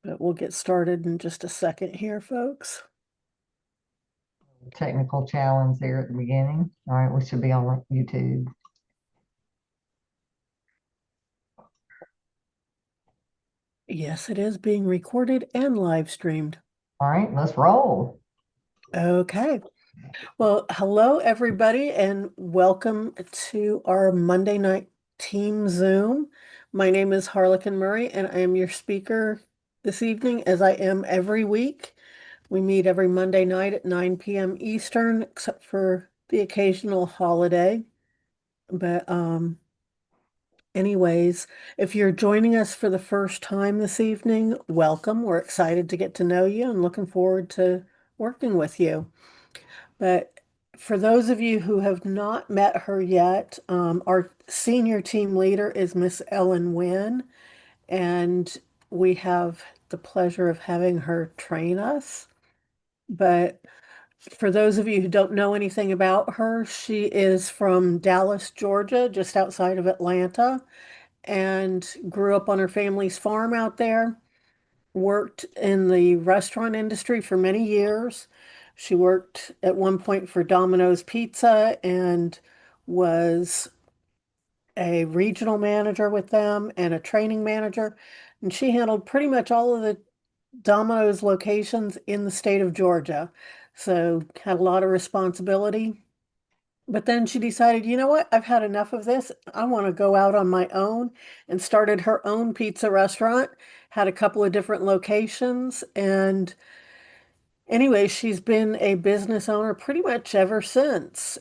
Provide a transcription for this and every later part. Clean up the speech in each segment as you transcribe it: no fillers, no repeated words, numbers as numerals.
But we'll get started in just a second here, folks. Technical challenge there at the beginning. All right, we should be on YouTube. Yes, it is being recorded and live streamed. All right, let's roll. Okay. Well, hello, everybody, and welcome to our Monday night team Zoom. My name is Harlequin Murray, and I am your speaker this evening, as I am every week. We meet every Monday night at 9 p.m. Eastern, except for the occasional holiday. But anyways, if you're joining us for the first time this evening, welcome. We're excited to get to know you and looking forward to working with you. But for those of you who have not met her yet, our senior team leader is Miss Ellen Winn, and we have the pleasure of having her train us. But for those of you who don't know anything about her, she is from Dallas, Georgia, just outside of Atlanta, and grew up on her family's farm out there, worked in the restaurant industry for many years. She worked at one point for Domino's Pizza and was a regional manager with them and a training manager. And she handled pretty much all of the Domino's locations in the state of Georgia. So had a lot of responsibility. But then she decided, you know what? I've had enough of this. I want to go out on my own and started her own pizza restaurant, had a couple of different locations. And anyway, she's been a business owner pretty much ever since.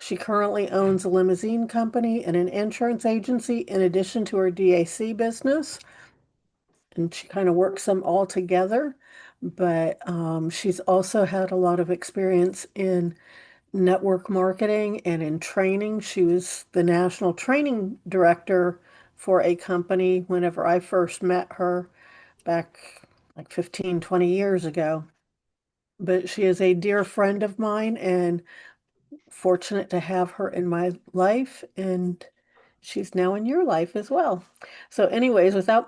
She currently owns a limousine company and an insurance agency in addition to her DAC business. And she kind of works them all together. But she's also had a lot of experience in network marketing and in training. She was the national training director for a company whenever I first met her back like 15, 20 years ago. But she is a dear friend of mine and fortunate to have her in my life, and she's now in your life as well. So, anyways, without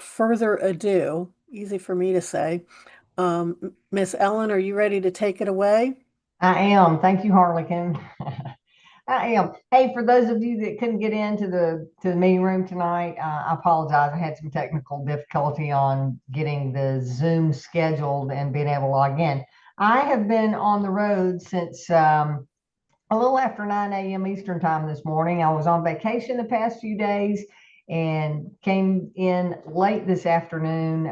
further ado, easy for me to say, Miss Ellen, are you ready to take it away? I am. Thank you, Harlequin. I am. Hey, for those of you that couldn't get into the meeting room tonight, I apologize. I had some technical difficulty on getting the Zoom scheduled and being able to log in. I have been on the road since a little after 9 a.m. Eastern time this morning. I was on vacation the past few days and came in late this afternoon,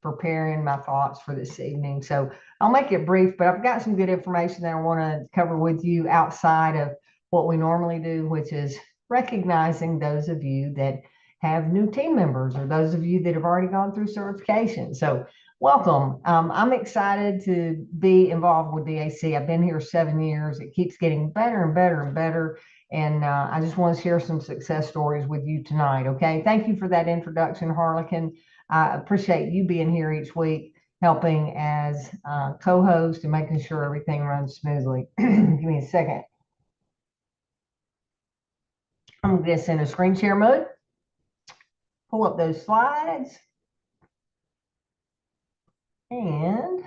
preparing my thoughts for this evening. So I'll make it brief, but I've got some good information that I want to cover with you outside of what we normally do, which is recognizing those of you that have new team members or those of you that have already gone through certification. So welcome. I'm excited to be involved with DAC. I've been here 7 years. It keeps getting better and better and better. And I just want to share some success stories with you tonight. Okay. Thank you for that introduction, Harlequin. I appreciate you being here each week, helping as co-host and making sure everything runs smoothly. Give me a second. I'm going to get in a screen share mode. Pull up those slides. And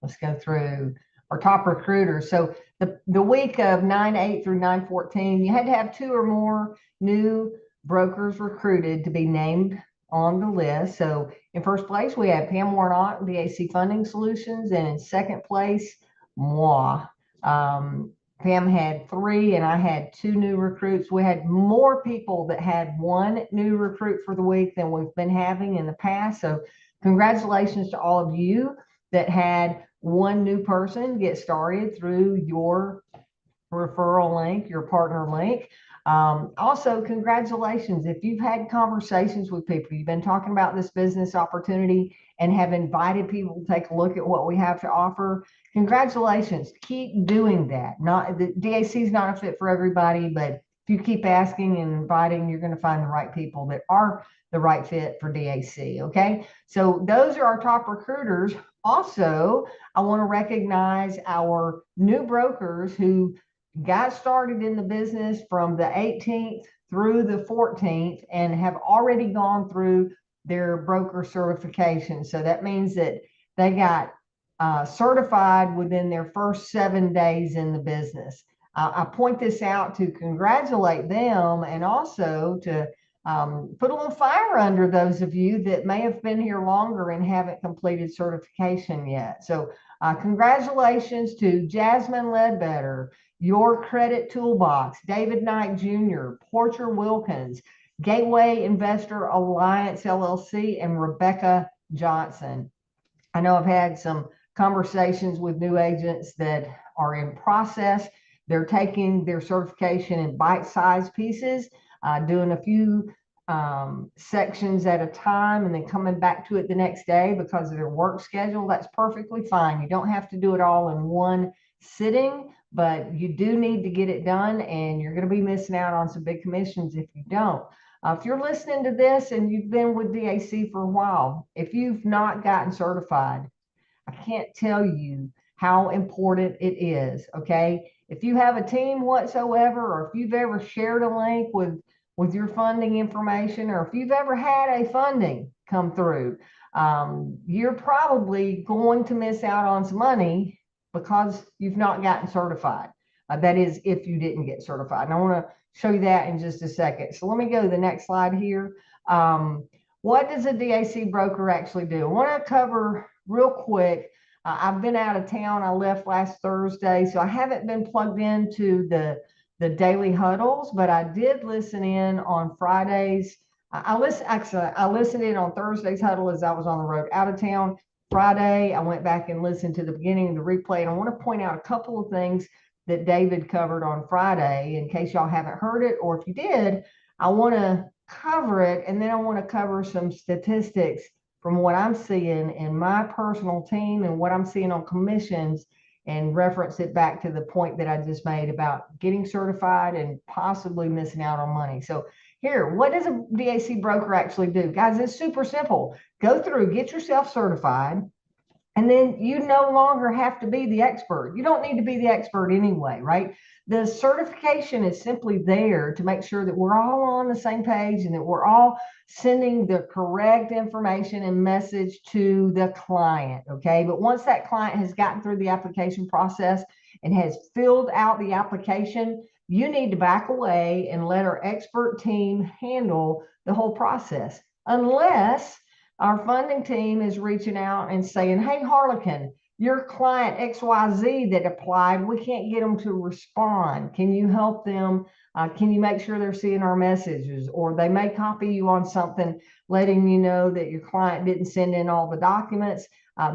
let's go through our top recruiters. So the week of 9/8 through 9/14, you had to have two or more new brokers recruited to be named on the list. So in first place, we had Pam Warnock, DAC Funding Solutions, and in second place, moi. Pam had three, and I had two new recruits. We had more people that had one new recruit for the week than we've been having in the past. So congratulations to all of you that had one new person get started through your referral link, your partner link. Also, congratulations if you've had conversations with people, you've been talking about this business opportunity and have invited people to take a look at what we have to offer. Congratulations. Keep doing that. Not the DAC is not a fit for everybody, but if you keep asking and inviting, you're going to find the right people that are the right fit for DAC. Okay. So those are our top recruiters. Also, I want to recognize our new brokers who got started in the business from the 18th through the 14th and have already gone through their broker certification. So that means that they got certified within their first 7 days in the business. I point this out to congratulate them and also to put a little fire under those of you that may have been here longer and haven't completed certification yet. So congratulations to Jasmine Ledbetter, Your Credit Toolbox, David Knight Jr., Porcher Wilkins, Gateway Investor Alliance LLC, and Rebecca Johnson. I know I've had some conversations with new agents that are in process. They're taking their certification in bite-sized pieces, doing a few sections at a time and then coming back to it the next day because of their work schedule. That's perfectly fine. You don't have to do it all in one sitting, but you do need to get it done, and you're going to be missing out on some big commissions if you don't. If you're listening to this and you've been with DAC for a while, if you've not gotten certified, I can't tell you how important it is. Okay. If you have a team whatsoever, or if you've ever shared a link with your funding information, or if you've ever had a funding come through, you're probably going to miss out on some money because you've not gotten certified. That is, if you didn't get certified. And I want to show you that in just a second. So let me go to the next slide here. What does a DAC broker actually do? I want to cover real quick. I've been out of town. I left last Thursday, so I haven't been plugged into the daily huddles, but I did listen in on Fridays. I listened in on Thursday's huddle as I was on the road out of town. Friday, I went back and listened to the beginning of the replay, and I want to point out a couple of things that David covered on Friday in case y'all haven't heard it, or if you did, I want to cover it, and then I want to cover some statistics from what I'm seeing in my personal team and what I'm seeing on commissions, and reference it back to the point that I just made about getting certified and possibly missing out on money. So here, what does a DAC broker actually do? Guys, it's super simple. Go through, get yourself certified, and then you no longer have to be the expert. You don't need to be the expert anyway, right? The certification is simply there to make sure that we're all on the same page and that we're all sending the correct information and message to the client, okay? But once that client has gotten through the application process and has filled out the application, you need to back away and let our expert team handle the whole process, unless our funding team is reaching out and saying, hey, Harlequin, your client XYZ that applied, we can't get them to respond. Can you help them? Can you make sure they're seeing our messages? Or they may copy you on something letting you know that your client didn't send in all the documents.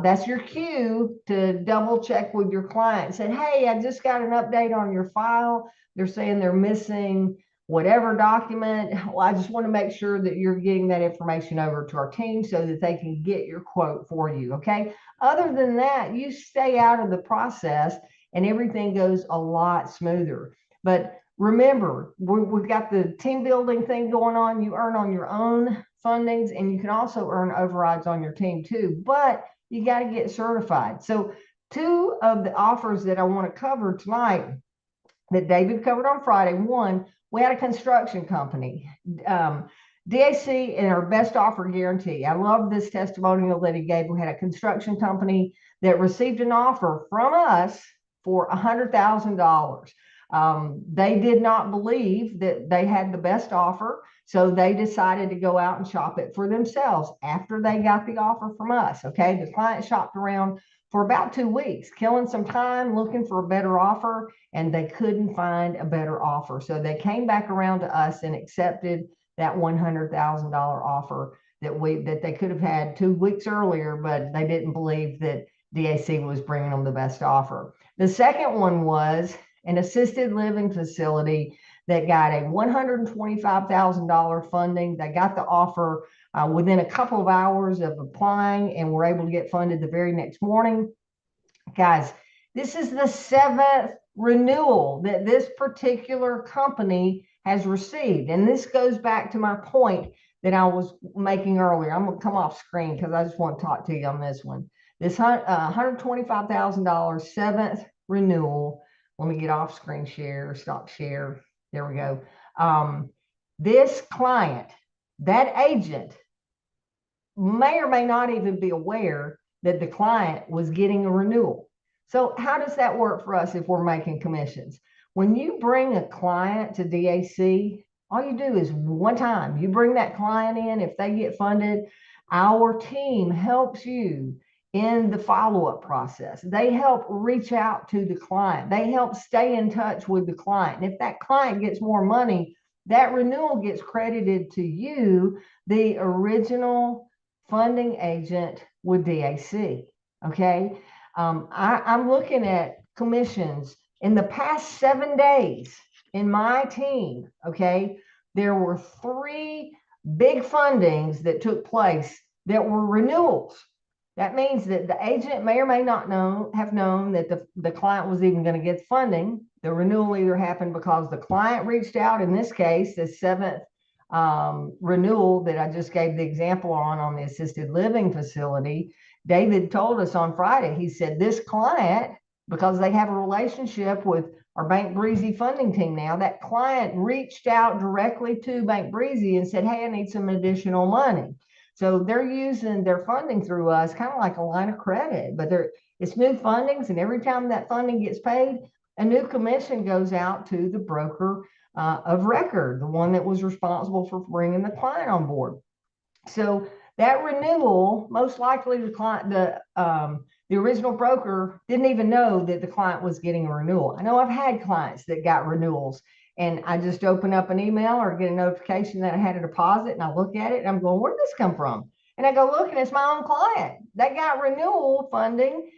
That's your cue to double check with your client and say, hey, I just got an update on your file. They're saying they're missing whatever document. Well, I just want to make sure that you're getting that information over to our team so that they can get your quote for you. Okay. Other than that, you stay out of the process and everything goes a lot smoother. But remember, we've got the team building thing going on. You earn on your own fundings, and you can also earn overrides on your team too, but you got to get certified. So two of the offers that I want to cover tonight that David covered on Friday. One, we had a construction company, DAC, and our best offer guarantee. I love this testimonial that he gave. We had a construction company that received an offer from us for $100,000. They did not believe that they had the best offer, so they decided to go out and shop it for themselves after they got the offer from us. Okay, the client shopped around for about 2 weeks, killing some time looking for a better offer, and they couldn't find a better offer. So they came back around to us and accepted that $100,000 offer that they could have had 2 weeks earlier, but they didn't believe that DAC was bringing them the best offer. The second one was an assisted living facility that got a $125,000 funding. They got the offer within a couple of hours of applying and were able to get funded the very next morning. Guys, this is the 7th renewal that this particular company has received. And this goes back to my point that I was making earlier. I'm going to come off screen because I just want to talk to you on this one. This $125,000 7th renewal Let me get off screen share, stop share. There we go. This client, that agent may or may not even be aware that the client was getting a renewal. So how does that work for us if we're making commissions? When you bring a client to DAC, all you do is one time, you bring that client in, if they get funded, our team helps you in the follow-up process. They help reach out to the client. They help stay in touch with the client. And if that client gets more money, that renewal gets credited to you, the original funding agent with DAC. Okay. I'm looking at commissions in the past 7 days in my team. Okay. There were 3 big fundings that took place that were renewals. That means that the agent may or may not have known that the client was even going to get funding. The renewal either happened because the client reached out, in this case, the 7th renewal that I just gave the example on the assisted living facility. David told us on Friday, he said, this client, because they have a relationship with our Bank Breezy funding team now, that client reached out directly to Bank Breezy and said, hey, I need some additional money. So they're using their funding through us kind of like a line of credit, but it's new fundings, and every time that funding gets paid, a new commission goes out to the broker of record, the one that was responsible for bringing the client on board. So that renewal, most likely the original broker didn't even know that the client was getting a renewal. I know I've had clients that got renewals, and I just open up an email or get a notification that I had a deposit, and I look at it and I'm going, where did this come from? And I go look, and it's my own client that got renewal funding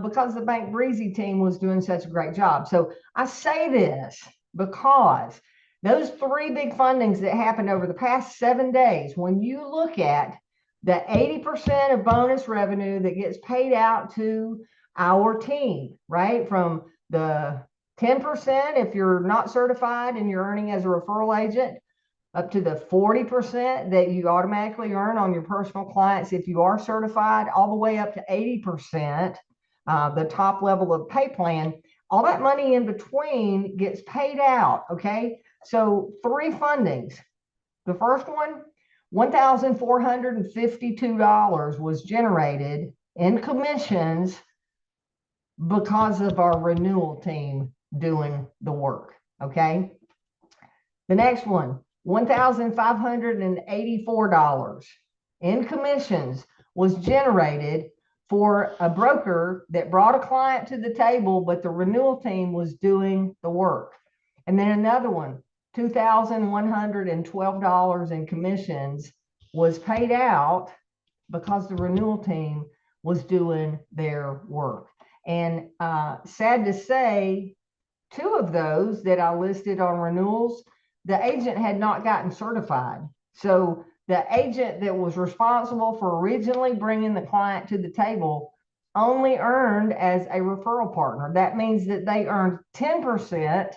because the Bank Breezy team was doing such a great job. So I say this because those 3 big fundings that happened over the past 7 days, when you look at the 80% of bonus revenue that gets paid out to our team, right? From the 10% if you're not certified and you're earning as a referral agent, up to the 40% that you automatically earn on your personal clients if you are certified, all the way up to 80%, the top level of pay plan. All that money in between gets paid out, okay? So 3 fundings. The first one, $1,452 was generated in commissions because of our renewal team doing the work, okay? The next one, $1,584 in commissions was generated for a broker that brought a client to the table, but the renewal team was doing the work. And then another one, $2,112 in commissions was paid out because the renewal team was doing their work. And sad to say, 2 of those that I listed on renewals, the agent had not gotten certified. So the agent that was responsible for originally bringing the client to the table only earned as a referral partner. That means that they earned 10%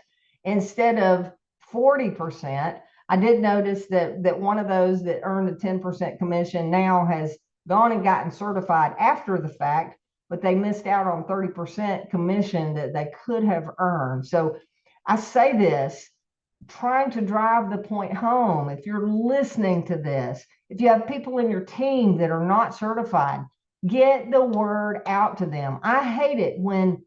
instead of 40%. I did notice that one of those that earned a 10% commission now has gone and gotten certified after the fact, but they missed out on 30% commission that they could have earned. So I say this, trying to drive the point home. If you're listening to this, if you have people in your team that are not certified, get the word out to them. I hate it when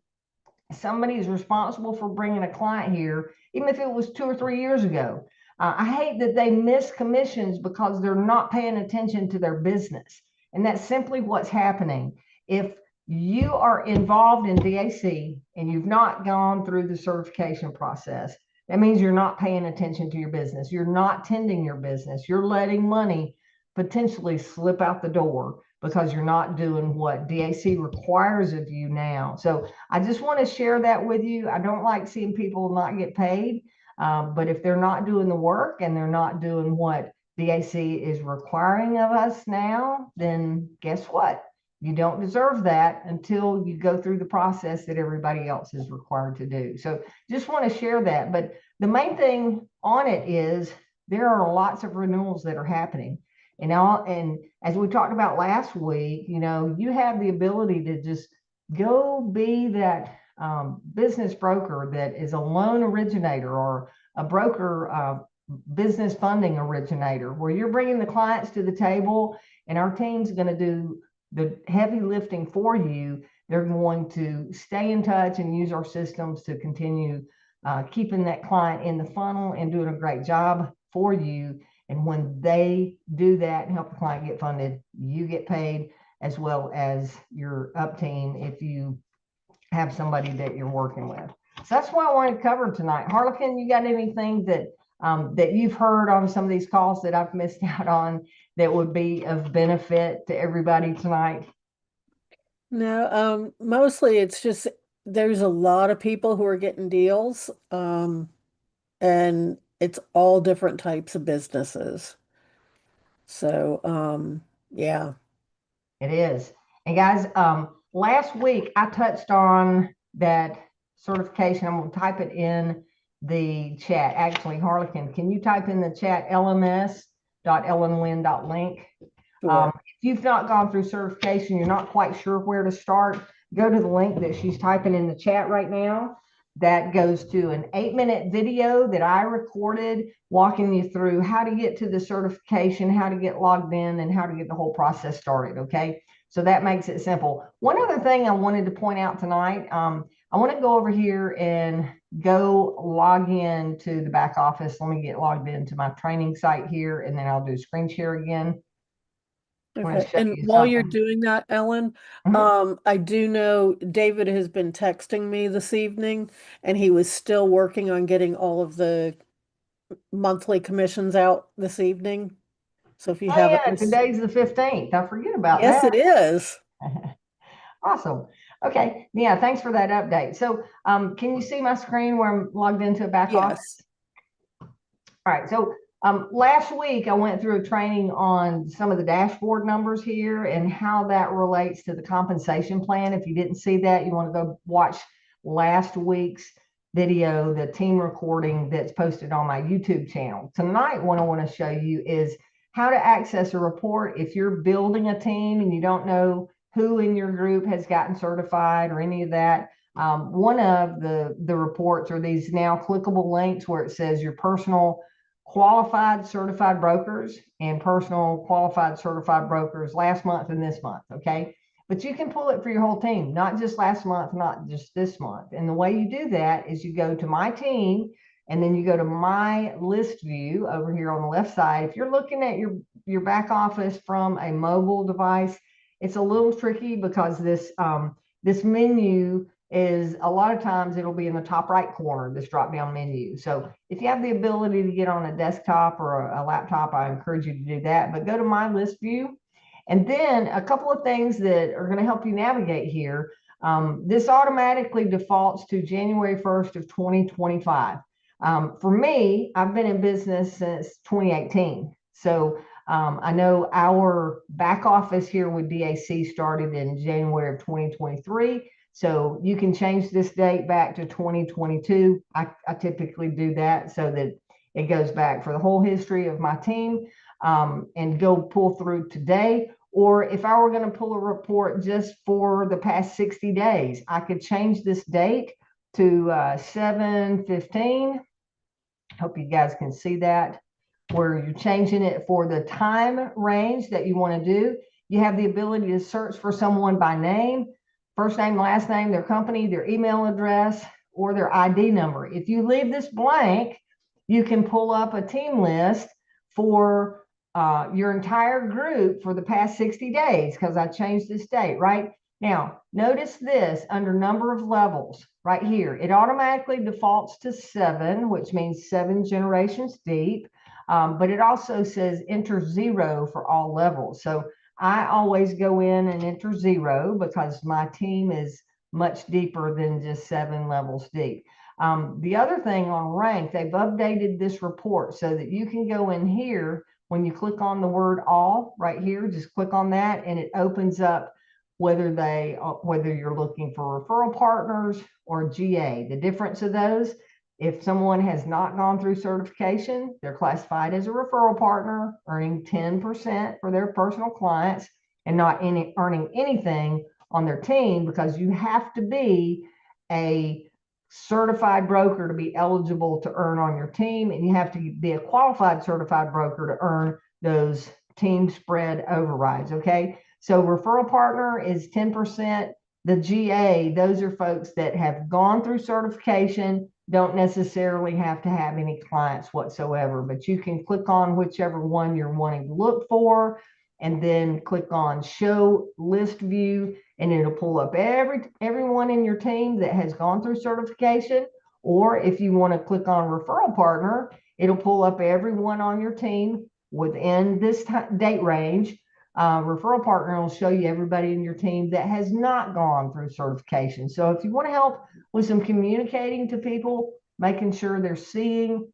somebody is responsible for bringing a client here, even if it was 2 or 3 years ago. I hate that they miss commissions because they're not paying attention to their business. And that's simply what's happening. If you are involved in DAC and you've not gone through the certification process, that means you're not paying attention to your business. You're not tending your business. You're letting money potentially slip out the door because you're not doing what DAC requires of you now. So I just want to share that with you. I don't like seeing people not get paid, but if they're not doing the work and they're not doing what DAC is requiring of us now, then guess what? You don't deserve that until you go through the process that everybody else is required to do. So just want to share that. But the main thing on it is there are lots of renewals that are happening. And as we talked about last week, you have the ability to just go be that business broker that is a loan originator or a broker business funding originator, where you're bringing the clients to the table and our team's going to do the heavy lifting for you. They're going to stay in touch and use our systems to continue keeping that client in the funnel and doing a great job for you. And when they do that and help the client get funded, you get paid, as well as your up team if you have somebody that you're working with. So that's what I wanted to cover tonight. Harlequin, you got anything that that you've heard on some of these calls that I've missed out on that would be of benefit to everybody tonight? No, mostly it's just there's a lot of people who are getting deals, and it's all different types of businesses. So, yeah. It is. And guys, last week I touched on that certification. I'm going to type it in the chat. Actually, Harlequin, can you type in the chat lms.ellenwin.link? Sure. If you've not gone through certification, you're not quite sure where to start, go to the link that she's typing in the chat right now. That goes to an 8-minute video that I recorded walking you through how to get to the certification, how to get logged in, and how to get the whole process started. Okay. So that makes it simple. One other thing I wanted to point out tonight, I want to go over here and go log in to the back office. Let me get logged into my training site here, and then I'll do screen share again. I want to Okay. show And you while you're something. doing that, Ellen, Mhm. I do know David has been texting me this evening, and he was still working on getting all of the monthly commissions out this evening. So if you Oh haven't, yeah, today's the 15th. I forget about yes, that. it is. Awesome. Okay. Yeah, thanks for that update. So can you see my screen where I'm logged into a back office? Yes. All right. So last week I went through a training on some of the dashboard numbers here and how that relates to the compensation plan. If you didn't see that, you want to go watch last week's video, the team recording that's posted on my YouTube channel. Tonight, what I want to show you is how to access a report if you're building a team and you don't know who in your group has gotten certified or any of that. One of the reports are these now clickable links where it says your personal qualified certified brokers and personal qualified certified brokers last month and this month. Okay. But you can pull it for your whole team, not just last month, not just this month. And the way you do that is you go to my team and then you go to my list view over here on the left side. If you're looking at your back office from a mobile device, it's a little tricky because this menu is a lot of times it'll be in the top right corner, this drop down menu. So if you have the ability to get on a desktop or a laptop, I encourage you to do that. But go to my list view. And then a couple of things that are going to help you navigate here. This automatically defaults to January 1st of 2025. For me, I've been in business since 2018. So I know our back office here with DAC started in January of 2023. So you can change this date back to 2022. I typically do that so that it goes back for the whole history of my team, and go pull through today. Or if I were going to pull a report just for the past 60 days, I could change this date to 7/15. Hope you guys can see that, where you're changing it for the time range that you want to do. You have the ability to search for someone by name, first name, last name, their company, their email address, or their ID number. If you leave this blank, you can pull up a team list for your entire group for the past 60 days because I changed this date, right? Now, notice this under number of levels right here. It automatically defaults to 7, which means 7 generations deep. But it also says enter 0 for all levels. So I always go in and enter 0 because my team is much deeper than just 7 levels deep. The other thing on rank, they've updated this report so that you can go in here when you click on the word all right here, just click on that and it opens up whether you're looking for referral partners or GA. The difference of those, if someone has not gone through certification, they're classified as a referral partner, earning 10% for their personal clients and not earning anything on their team because you have to be a certified broker to be eligible to earn on your team, and you have to be a qualified certified broker to earn those team spread overrides. Okay, so referral partner is 10%. The GA, those are folks that have gone through certification, don't necessarily have to have any clients whatsoever, but you can click on whichever one you're wanting to look for, and then click on show list view, and it'll pull up everyone in your team that has gone through certification. Or if you want to click on referral partner, it'll pull up everyone on your team within this date range. Referral partner will show you everybody in your team that has not gone through certification. So if you want to help with some communicating to people, making sure they're seeing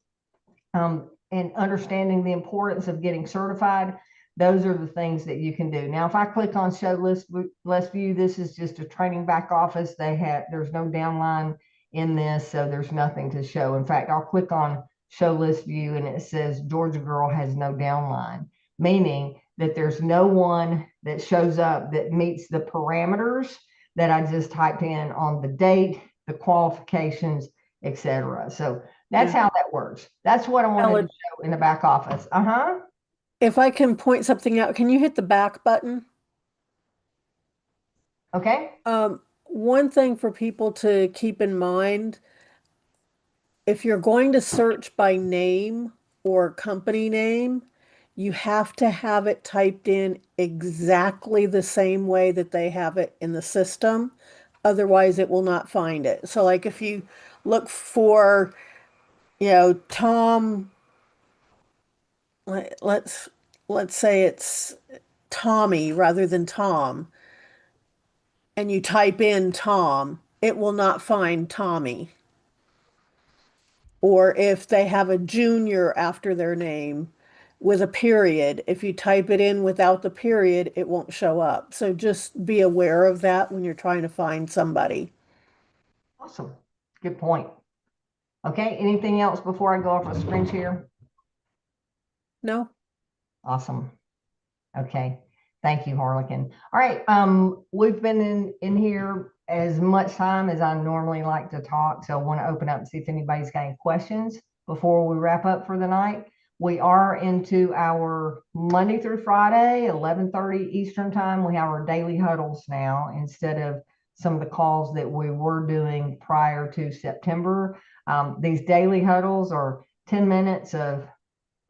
and understanding the importance of getting certified, those are the things that you can do. Now, if I click on show list view, this is just a training back office. There's no downline in this, so there's nothing to show. In fact, I'll click on show list view and it says Georgia Girl has no downline, meaning that there's no one that shows up that meets the parameters that I just typed in on the date, the qualifications, etc. So that's how that works. That's what I wanted to show in the back office. If I can point something out, can you hit the back button? Okay. One thing for people to keep in mind, if you're going to search by name or company name, you have to have it typed in exactly the same way that they have it in the system. Otherwise, it will not find it. So, like if you look for, Tom, let's let's say it's Tommy rather than Tom, and you type in Tom, it will not find Tommy. Or if they have a junior after their name with a period, if you type it in without the period, it won't show up. So just be aware of that when you're trying to find somebody. Awesome. Good point. Okay. Anything else before I go off a screen share? No? Awesome. Okay. Thank you, Harlequin. All right. We've been in here as much time as I normally like to talk. So I want to open up and see if anybody's got any questions before we wrap up for the night. We are into our Monday through Friday, 11:30 Eastern time. We have our daily huddles now instead of some of the calls that we were doing prior to September. These daily huddles are 10 minutes of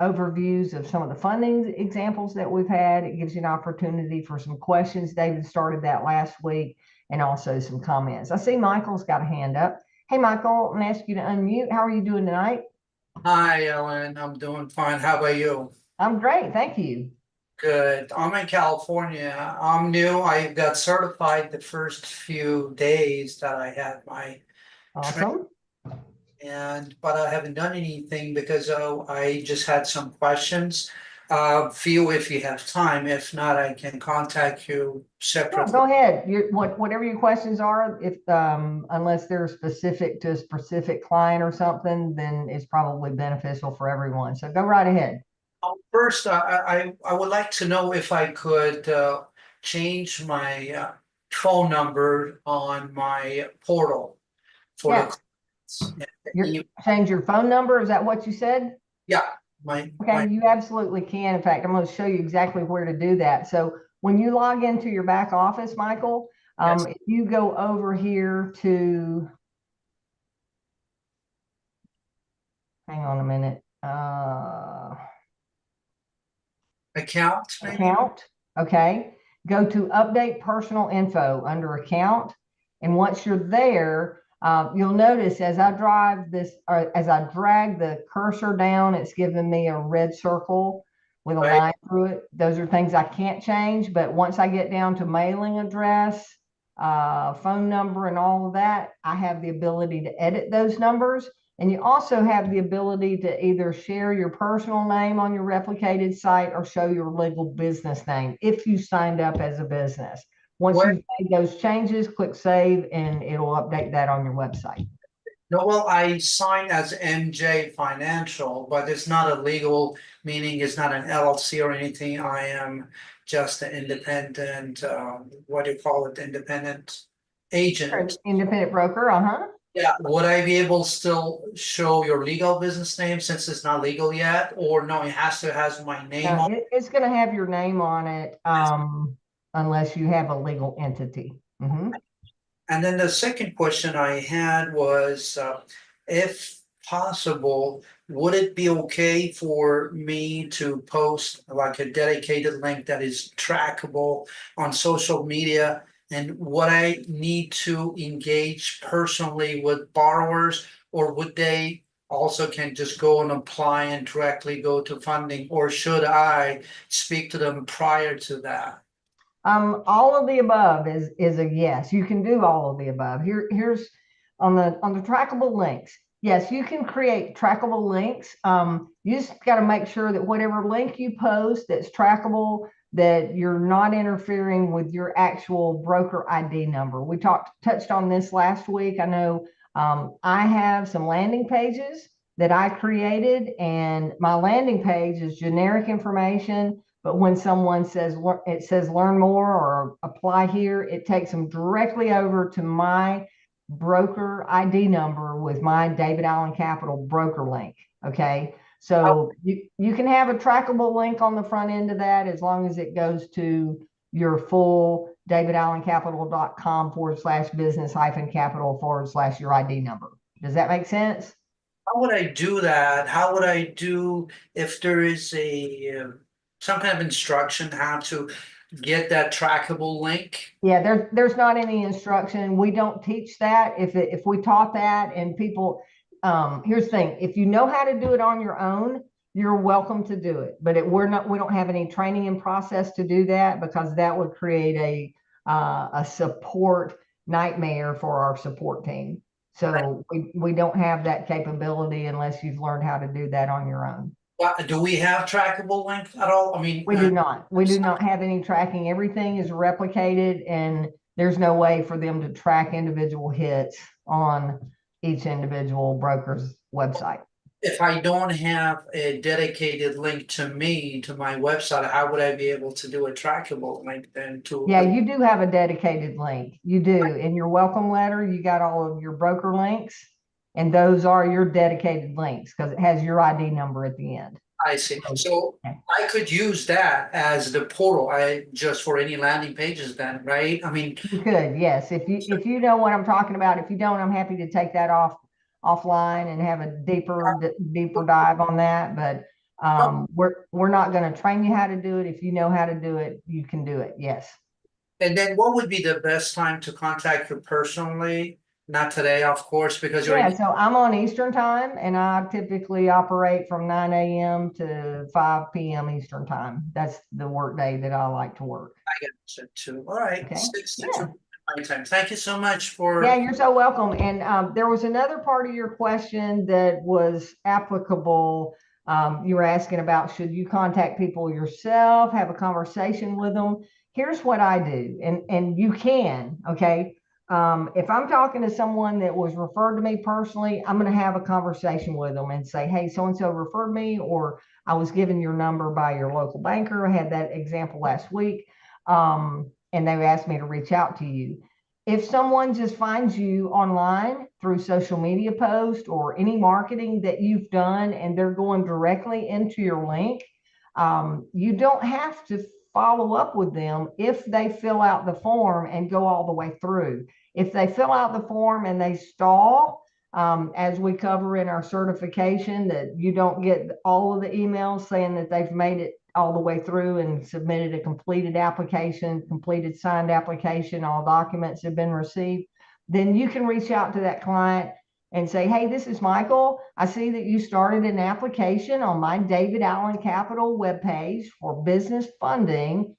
overviews of some of the funding examples that we've had. It gives you an opportunity for some questions. David started that last week, and also some comments. I see Michael's got a hand up. Hey, Michael, I'm going to ask you to unmute. How are you doing tonight? Hi, Ellen. I'm doing fine. How about you? I'm great. Thank you. Good. I'm in California. I'm new. I got certified the first few days that I had my Awesome. but I haven't done anything because I just had some questions. Feel if you have time. If not, I can contact you No, separately. go ahead. Whatever your questions are, if unless they're specific to a specific client or something, then it's probably beneficial for everyone. So go right ahead. First, I would like to know if I could change my phone number on my portal for Yeah. the Change your phone number. Is that what you said? yeah, Okay, you absolutely can. In fact, I'm going to show you exactly where to do that. So when you log into your back office, Michael, yes. if you go over here to, hang on a minute, Account maybe? account, okay, go to update personal info under account. And once you're there, you'll notice as I drive this, or as I drag the cursor down, it's giving me a red circle with a line through it. Those are things I can't change, but once I get down to mailing address, phone number, and all of that, I have the ability to edit those numbers. And you also have the ability to either share your personal name on your replicated site or show your legal business name if you signed up as a business. Once you've made those changes, click save and it'll update that on your website. No, well, I sign as MJ Financial, but it's not a legal, meaning it's not an LLC or anything. I am just an independent, what do you call it, independent agent. Independent broker, uh-huh. Yeah, would I be able to still show your legal business name since it's not legal yet? Or no, it has to has my name No, on it? it's going to have your name on it, unless you have a legal entity. Mhm. And then the second question I had was, if possible, would it be okay for me to post like a dedicated link that is trackable on social media? And would I need to engage personally with borrowers, or would they also can just go and apply and directly go to funding, or should I speak to them prior to that? All of the above is a yes. You can do all of the above. Here's on the trackable links. Yes, you can create trackable links. You just got to make sure that whatever link you post that's trackable, that you're not interfering with your actual broker ID number. We touched on this last week. I know I have some landing pages that I created, and my landing page is generic information. But when someone says it says learn more or apply here, it takes them directly over to my broker ID number with my David Allen Capital broker link. Okay. So you can have a trackable link on the front end of that as long as it goes to your full davidallencapital.com/business capital / your ID number. Does that make sense? How would I do that? How would I do if there is some kind of instruction how to get that trackable link? Yeah, there's not any instruction. We don't teach that. If we taught that and people, here's the thing: if you know how to do it on your own, you're welcome to do it. But we don't have any training and process to do that, because that would create a support nightmare for our support team. So we don't have that capability unless you've learned how to do that on your own. Do we have trackable link at all? I mean, We do not. We do not have any tracking. Everything is replicated, and there's no way for them to track individual hits on each individual broker's website. if I don't have a dedicated link to me, to my website, how would I be able to do a trackable link then to? Yeah, you do have a dedicated link. You do. In your welcome letter, you got all of your broker links, and those are your dedicated links because it has your ID number at the end. I see. So I could use that as the portal, just for any landing pages then, right? I mean, You could, yes. If you know what I'm talking about. If you don't, I'm happy to take that offline and have a deeper dive on that. But we're not going to train you how to do it. If you know how to do it, you can do it. Yes. and then what would be the best time to contact you personally? Not today, of course, because you're. Yeah, so I'm on Eastern time, and I typically operate from 9 a.m. to 5 p.m. Eastern time. That's the work day that I like to work. I get it too. All right, Okay. 6 to Yeah. 2 my time. Thank you so much for. Yeah, you're so welcome. And there was another part of your question that was applicable. You were asking about, should you contact people yourself, have a conversation with them? Here's what I do, and you can, okay? If I'm talking to someone that was referred to me personally, I'm going to have a conversation with them and say, hey, so-and-so referred me, or I was given your number by your local banker. I had that example last week. And they asked me to reach out to you. If someone just finds you online through social media post or any marketing that you've done, and they're going directly into your link, you don't have to follow up with them if they fill out the form and go all the way through. If they fill out the form and they stall, as we cover in our certification, that you don't get all of the emails saying that they've made it all the way through and submitted a completed application, completed signed application, all documents have been received, then you can reach out to that client and say, hey, this is Michael. I see that you started an application on my David Allen Capital webpage for business funding,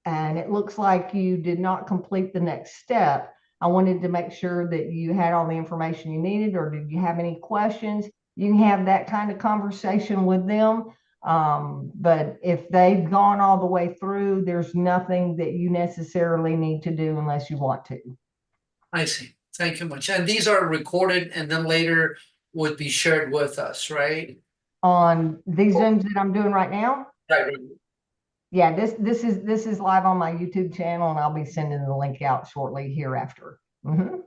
and it looks like you did not complete the next step. I wanted to make sure that you had all the information you needed, or did you have any questions? You can have that kind of conversation with them. But if they've gone all the way through, there's nothing that you necessarily need to do unless you want to. I see. Thank you much. And these are recorded and then later would be shared with us, right? On these Zooms that I'm doing right now? Right. Yeah, this is live on my YouTube channel, and I'll be sending the link out shortly hereafter. Mhm.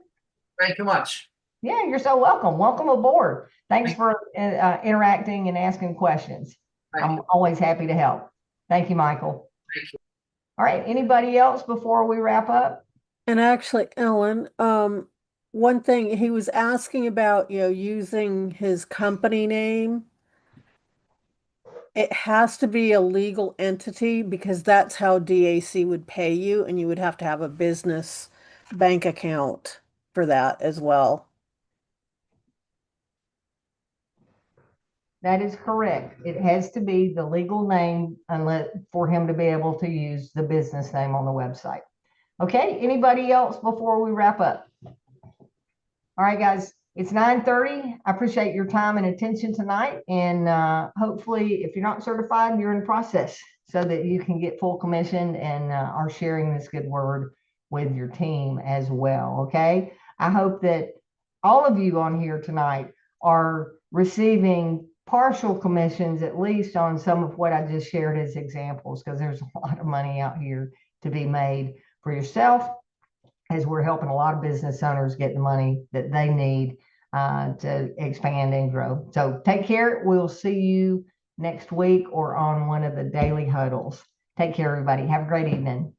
Thank you much. Yeah, you're so welcome. Welcome aboard. Thanks for interacting and asking questions. Thank I'm you. always happy to help. Thank you, Michael. Thank you. All right, anybody else before we wrap up? And actually, Ellen, one thing he was asking about, using his company name. It has to be a legal entity because that's how DAC would pay you, and you would have to have a business bank account for that as well. That is correct. It has to be the legal name unless for him to be able to use the business name on the website. Okay, anybody else before we wrap up? All right, guys, it's 9:30. I appreciate your time and attention tonight. And hopefully, if you're not certified, you're in the process so that you can get full commission and are sharing this good word with your team as well. Okay, I hope that all of you on here tonight are receiving partial commissions, at least on some of what I just shared as examples, because there's a lot of money out here to be made for yourself, as we're helping a lot of business owners get the money that they need to expand and grow. So take care. We'll see you next week or on one of the daily huddles. Take care, everybody. Have a great evening.